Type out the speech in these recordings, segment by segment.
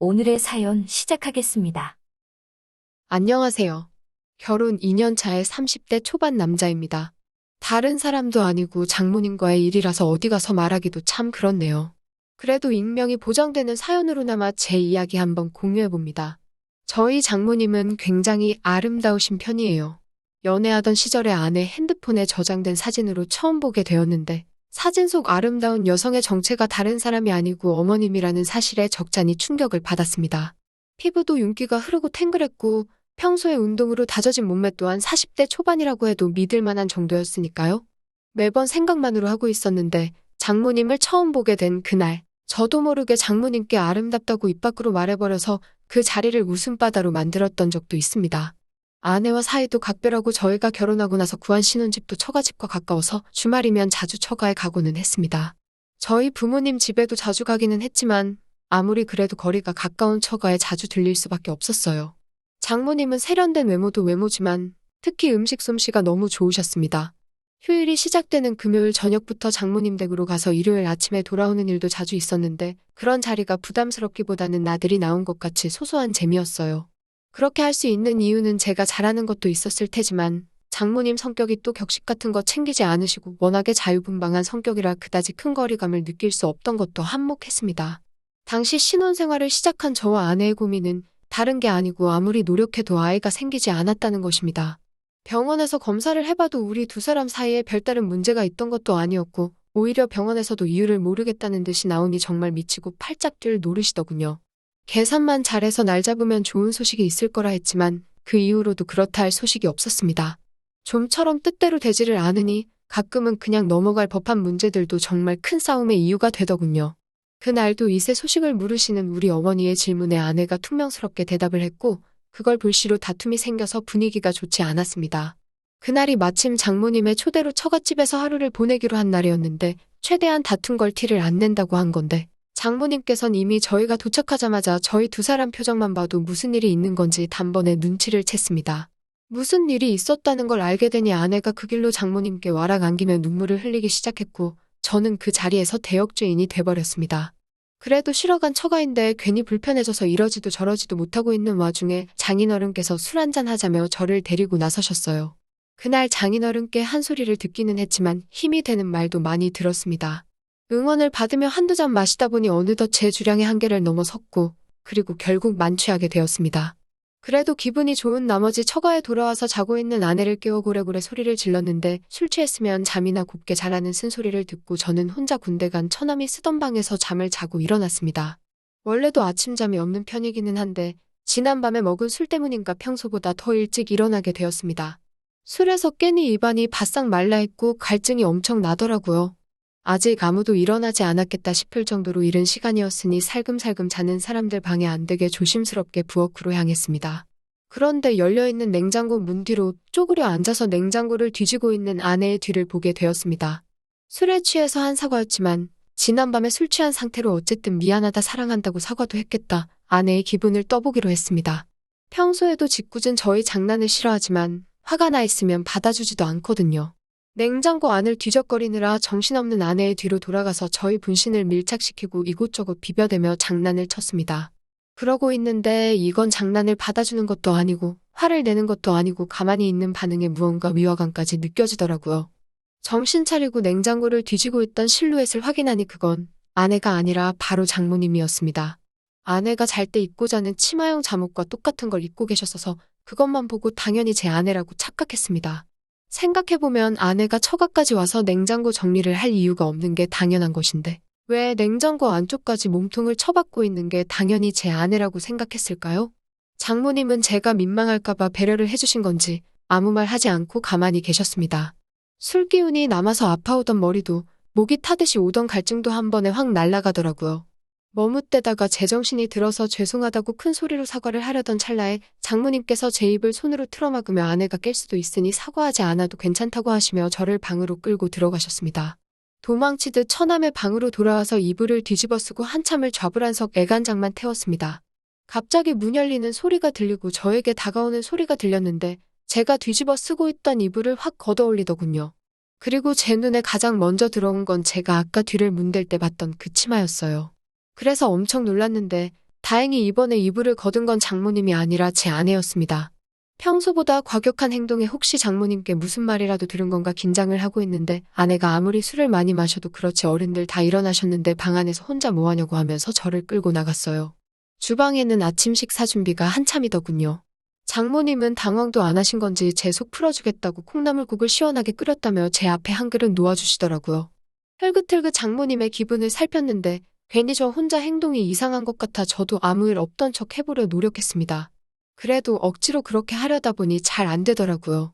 오늘의 사연 시작하겠습니다. 안녕하세요. 결혼 2년 차의 30대 초반 남자입니다. 다른 사람도 아니고 장모님과의 일이라서 어디 가서 말하기도 참 그렇네요. 그래도 익명이 보장되는 사연으로나마 제 이야기 한번 공유해봅니다. 저희 장모님은 굉장히 아름다우신 편이에요. 연애하던 시절에 아내 핸드폰에 저장된 사진으로 처음 보게 되었는데 사진 속 아름다운 여성의 정체가 다른 사람이 아니고 어머님이라는 사실에 적잖이 충격을 받았습니다. 피부도 윤기가 흐르고 탱글했고 평소에 운동으로 다져진 몸매 또한 40대 초반이라고 해도 믿을 만한 정도였으니까요. 매번 생각만으로 하고 있었는데 장모님을 처음 보게 된 그날, 저도 모르게 장모님께 아름답다고 입 밖으로 말해버려서 그 자리를 웃음바다로 만들었던 적도 있습니다. 아내와 사이도 각별하고 저희가 결혼하고 나서 구한 신혼집도 처가집과 가까워서 주말이면 자주 처가에 가고는 했습니다. 저희 부모님 집에도 자주 가기는 했지만 아무리 그래도 거리가 가까운 처가에 자주 들릴 수밖에 없었어요. 장모님은 세련된 외모도 외모지만 특히 음식 솜씨가 너무 좋으셨습니다. 휴일이 시작되는 금요일 저녁부터 장모님 댁으로 가서 일요일 아침에 돌아오는 일도 자주 있었는데 그런 자리가 부담스럽기보다는 나들이 나온 것 같이 소소한 재미였어요. 그렇게 할 수 있는 이유는 제가 잘하는 것도 있었을 테지만 장모님 성격이 또 격식 같은 거 챙기지 않으시고 워낙에 자유분방한 성격이라 그다지 큰 거리감을 느낄 수 없던 것도 한몫했습니다. 당시 신혼생활을 시작한 저와 아내의 고민은 다른 게 아니고 아무리 노력해도 아이가 생기지 않았다는 것입니다. 병원에서 검사를 해봐도 우리 두 사람 사이에 별다른 문제가 있던 것도 아니었고 오히려 병원에서도 이유를 모르겠다는 듯이 나오니 정말 미치고 팔짝 뛸 노릇이더군요. 계산만 잘해서 날 잡으면 좋은 소식이 있을 거라 했지만 그 이후로도 그렇다 할 소식이 없었습니다. 좀처럼 뜻대로 되지를 않으니 가끔은 그냥 넘어갈 법한 문제들도 정말 큰 싸움의 이유가 되더군요. 그날도 이세 소식을 물으시는 우리 어머니의 질문에 아내가 퉁명스럽게 대답을 했고 그걸 불씨로 다툼이 생겨서 분위기가 좋지 않았습니다. 그날이 마침 장모님의 초대로 처갓집에서 하루를 보내기로 한 날이었는데 최대한 다툰 걸 티를 안 낸다고 한 건데 장모님께선 이미 저희가 도착하자마자 저희 두 사람 표정만 봐도 무슨 일이 있는 건지 단번에 눈치를 챘습니다. 무슨 일이 있었다는 걸 알게 되니 아내가 그 길로 장모님께 와락 안기며 눈물을 흘리기 시작했고 저는 그 자리에서 대역죄인이 돼버렸습니다. 그래도 쉬러간 처가인데 괜히 불편해져서 이러지도 저러지도 못하고 있는 와중에 장인어른께서 술 한잔 하자며 저를 데리고 나서셨어요. 그날 장인어른께 한 소리를 듣기는 했지만 힘이 되는 말도 많이 들었습니다. 응원을 받으며 한두 잔 마시다 보니 어느덧 제 주량의 한계를 넘어섰고 그리고 결국 만취하게 되었습니다. 그래도 기분이 좋은 나머지 처가에 돌아와서 자고 있는 아내를 깨워 고래고래 소리를 질렀는데 술 취했으면 잠이나 곱게 자라는 쓴소리를 듣고 저는 혼자 군대 간 처남이 쓰던 방에서 잠을 자고 일어났습니다. 원래도 아침잠이 없는 편이기는 한데 지난밤에 먹은 술 때문인가 평소보다 더 일찍 일어나게 되었습니다. 술에서 깨니 입안이 바싹 말라있고 갈증이 엄청 나더라고요. 아직 아무도 일어나지 않았겠다 싶을 정도로 이른 시간이었으니 살금살금 자는 사람들 방해 안 되게 조심스럽게 부엌으로 향했습니다. 그런데 열려있는 냉장고 문 뒤로 쪼그려 앉아서 냉장고를 뒤지고 있는 아내의 뒤를 보게 되었습니다. 술에 취해서 한 사과였지만 지난밤에 술 취한 상태로 어쨌든 미안하다 사랑한다고 사과도 했겠다. 아내의 기분을 떠보기로 했습니다. 평소에도 짓궂은 저희 장난을 싫어하지만 화가 나 있으면 받아주지도 않거든요. 냉장고 안을 뒤적거리느라 정신없는 아내의 뒤로 돌아가서 저희 분신을 밀착시키고 이곳저곳 비벼대며 장난을 쳤습니다. 그러고 있는데 이건 장난을 받아주는 것도 아니고 화를 내는 것도 아니고 가만히 있는 반응에 무언가 위화감까지 느껴지더라고요. 정신 차리고 냉장고를 뒤지고 있던 실루엣을 확인하니 그건 아내가 아니라 바로 장모님이었습니다. 아내가 잘 때 입고 자는 치마형 잠옷과 똑같은 걸 입고 계셨어서 그것만 보고 당연히 제 아내라고 착각했습니다. 생각해보면 아내가 처가까지 와서 냉장고 정리를 할 이유가 없는 게 당연한 것인데 왜 냉장고 안쪽까지 몸통을 쳐박고 있는 게 당연히 제 아내라고 생각했을까요? 장모님은 제가 민망할까봐 배려를 해주신 건지 아무 말 하지 않고 가만히 계셨습니다. 술 기운이 남아서 아파오던 머리도 목이 타듯이 오던 갈증도 한 번에 확 날아가더라고요. 머뭇대다가 제정신이 들어서 죄송하다고 큰 소리로 사과를 하려던 찰나에 장모님께서 제 입을 손으로 틀어막으며 아내가 깰 수도 있으니 사과하지 않아도 괜찮다고 하시며 저를 방으로 끌고 들어가셨습니다. 도망치듯 처남의 방으로 돌아와서 이불을 뒤집어 쓰고 한참을 좌불안석 애간장만 태웠습니다. 갑자기 문 열리는 소리가 들리고 저에게 다가오는 소리가 들렸는데 제가 뒤집어 쓰고 있던 이불을 확 걷어올리더군요. 그리고 제 눈에 가장 먼저 들어온 건 제가 아까 뒤를 문댈 때 봤던 그 치마였어요. 그래서 엄청 놀랐는데 다행히 이번에 이불을 거둔 건 장모님이 아니라 제 아내였습니다. 평소보다 과격한 행동에 혹시 장모님께 무슨 말이라도 들은 건가 긴장을 하고 있는데 아내가 아무리 술을 많이 마셔도 그렇지 어른들 다 일어나셨는데 방 안에서 혼자 뭐하냐고 하면서 저를 끌고 나갔어요. 주방에는 아침 식사 준비가 한참이더군요. 장모님은 당황도 안 하신 건지 제 속 풀어주겠다고 콩나물국을 시원하게 끓였다며 제 앞에 한 그릇 놓아주시더라고요. 혈긋혈긋 장모님의 기분을 살폈는데 괜히 저 혼자 행동이 이상한 것 같아 저도 아무 일 없던 척 해보려 노력했습니다. 그래도 억지로 그렇게 하려다 보니 잘 안 되더라고요.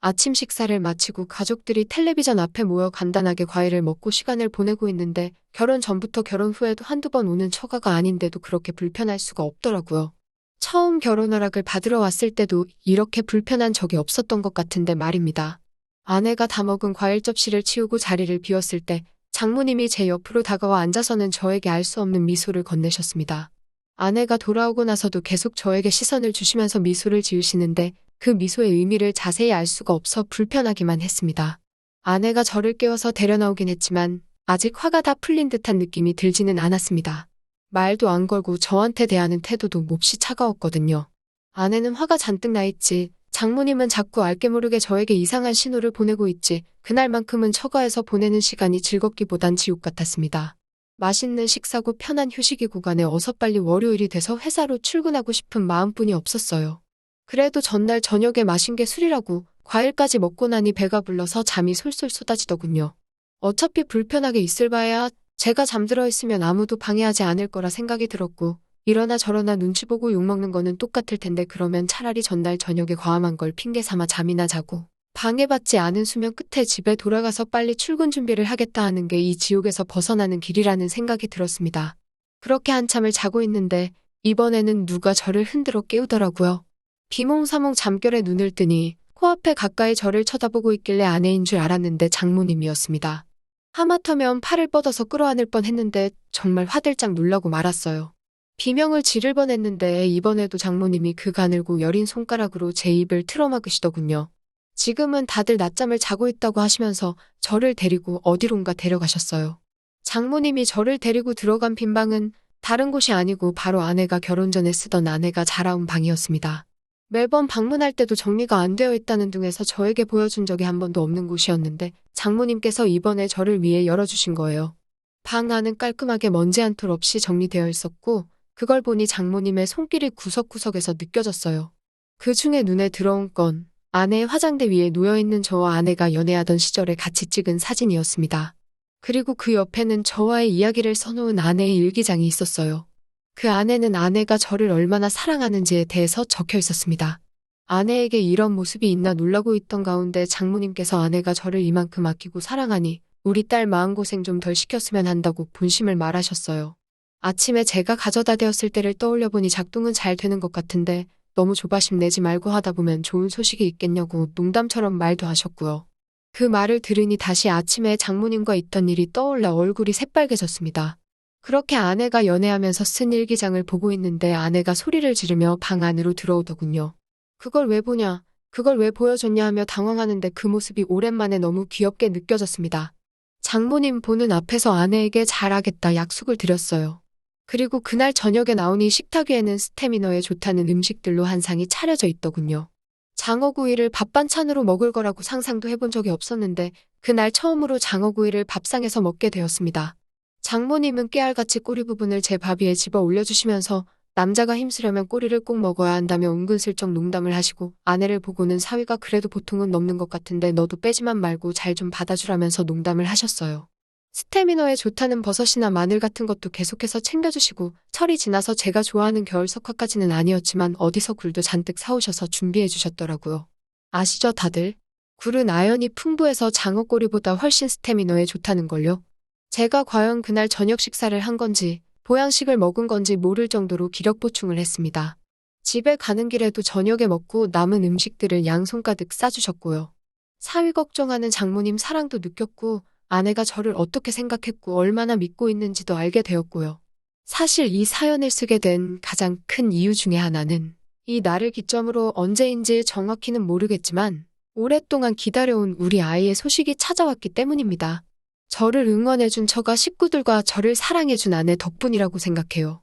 아침 식사를 마치고 가족들이 텔레비전 앞에 모여 간단하게 과일을 먹고 시간을 보내고 있는데 결혼 전부터 결혼 후에도 한두 번 오는 처가가 아닌데도 그렇게 불편할 수가 없더라고요. 처음 결혼 허락을 받으러 왔을 때도 이렇게 불편한 적이 없었던 것 같은데 말입니다. 아내가 다 먹은 과일 접시를 치우고 자리를 비웠을 때 장모님이 제 옆으로 다가와 앉아서는 저에게 알 수 없는 미소를 건네셨습니다. 아내가 돌아오고 나서도 계속 저에게 시선을 주시면서 미소를 지으시는데 그 미소의 의미를 자세히 알 수가 없어 불편하기만 했습니다. 아내가 저를 깨워서 데려나오긴 했지만 아직 화가 다 풀린 듯한 느낌이 들지는 않았습니다. 말도 안 걸고 저한테 대하는 태도도 몹시 차가웠거든요. 아내는 화가 잔뜩 나 있지, 장모님은 자꾸 알게 모르게 저에게 이상한 신호를 보내고 있지, 그날만큼은 처가에서 보내는 시간이 즐겁기보단 지옥 같았습니다. 맛있는 식사고 편한 휴식이 구간에 어서 빨리 월요일이 돼서 회사로 출근하고 싶은 마음뿐이 없었어요. 그래도 전날 저녁에 마신 게 술이라고 과일까지 먹고 나니 배가 불러서 잠이 솔솔 쏟아지더군요. 어차피 불편하게 있을 바에야 제가 잠들어 있으면 아무도 방해하지 않을 거라 생각이 들었고 이러나 저러나 눈치 보고 욕먹는 거는 똑같을 텐데 그러면 차라리 전날 저녁에 과음한 걸 핑계 삼아 잠이나 자고 방해받지 않은 수면 끝에 집에 돌아가서 빨리 출근 준비를 하겠다 하는 게 이 지옥에서 벗어나는 길이라는 생각이 들었습니다. 그렇게 한참을 자고 있는데 이번에는 누가 저를 흔들어 깨우더라고요. 비몽사몽 잠결에 눈을 뜨니 코앞에 가까이 저를 쳐다보고 있길래 아내인 줄 알았는데 장모님이었습니다. 하마터면 팔을 뻗어서 끌어안을 뻔했는데 정말 화들짝 놀라고 말았어요. 비명을 지를 뻔했는데 이번에도 장모님이 그 가늘고 여린 손가락으로 제 입을 틀어막으시더군요. 지금은 다들 낮잠을 자고 있다고 하시면서 저를 데리고 어디론가 데려가셨어요. 장모님이 저를 데리고 들어간 빈 방은 다른 곳이 아니고 바로 아내가 결혼 전에 쓰던 아내가 자라온 방이었습니다. 매번 방문할 때도 정리가 안 되어 있다는 둥에서 저에게 보여준 적이 한 번도 없는 곳이었는데 장모님께서 이번에 저를 위해 열어주신 거예요. 방 안은 깔끔하게 먼지 한 톨 없이 정리되어 있었고 그걸 보니 장모님의 손길이 구석구석에서 느껴졌어요. 그 중에 눈에 들어온 건 아내의 화장대 위에 놓여있는 저와 아내가 연애하던 시절에 같이 찍은 사진이었습니다. 그리고 그 옆에는 저와의 이야기를 써놓은 아내의 일기장이 있었어요. 그 안에는 아내가 저를 얼마나 사랑하는지에 대해서 적혀 있었습니다. 아내에게 이런 모습이 있나 놀라고 있던 가운데 장모님께서 아내가 저를 이만큼 아끼고 사랑하니 우리 딸 마음고생 좀 덜 시켰으면 한다고 본심을 말하셨어요. 아침에 제가 가져다 대었을 때를 떠올려보니 작동은 잘 되는 것 같은데 너무 조바심 내지 말고 하다 보면 좋은 소식이 있겠냐고 농담처럼 말도 하셨고요. 그 말을 들으니 다시 아침에 장모님과 있던 일이 떠올라 얼굴이 새빨개졌습니다. 그렇게 아내가 연애하면서 쓴 일기장을 보고 있는데 아내가 소리를 지르며 방 안으로 들어오더군요. 그걸 왜 보냐, 그걸 왜 보여줬냐 하며 당황하는데 그 모습이 오랜만에 너무 귀엽게 느껴졌습니다. 장모님 보는 앞에서 아내에게 잘하겠다 약속을 드렸어요. 그리고 그날 저녁에 나오니 식탁 위에는 스태미너에 좋다는 음식들로 한 상이 차려져 있더군요. 장어구이를 밥반찬으로 먹을 거라고 상상도 해본 적이 없었는데 그날 처음으로 장어구이를 밥상에서 먹게 되었습니다. 장모님은 깨알같이 꼬리 부분을 제 밥 위에 집어 올려주시면서 남자가 힘쓰려면 꼬리를 꼭 먹어야 한다며 은근슬쩍 농담을 하시고 아내를 보고는 사위가 그래도 보통은 넘는 것 같은데 너도 빼지만 말고 잘 좀 받아주라면서 농담을 하셨어요. 스태미너에 좋다는 버섯이나 마늘 같은 것도 계속해서 챙겨주시고 철이 지나서 제가 좋아하는 겨울 석화까지는 아니었지만 어디서 굴도 잔뜩 사오셔서 준비해 주셨더라고요. 아시죠 다들? 굴은 아연이 풍부해서 장어꼬리보다 훨씬 스태미너에 좋다는 걸요. 제가 과연 그날 저녁 식사를 한 건지 보양식을 먹은 건지 모를 정도로 기력 보충을 했습니다. 집에 가는 길에도 저녁에 먹고 남은 음식들을 양손 가득 싸주셨고요. 사위 걱정하는 장모님 사랑도 느꼈고 아내가 저를 어떻게 생각했고 얼마나 믿고 있는지도 알게 되었고요. 사실 이 사연을 쓰게 된 가장 큰 이유 중에 하나는 이 날을 기점으로 언제인지 정확히는 모르겠지만 오랫동안 기다려온 우리 아이의 소식이 찾아왔기 때문입니다. 저를 응원해준 처가 식구들과 저를 사랑해준 아내 덕분이라고 생각해요.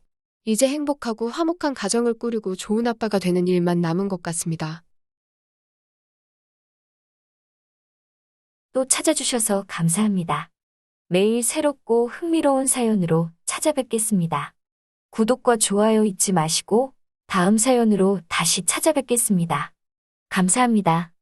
이제 행복하고 화목한 가정을 꾸리고 좋은 아빠가 되는 일만 남은 것 같습니다. 또 찾아주셔서 감사합니다. 매일 새롭고 흥미로운 사연으로 찾아뵙겠습니다. 구독과 좋아요 잊지 마시고 다음 사연으로 다시 찾아뵙겠습니다. 감사합니다.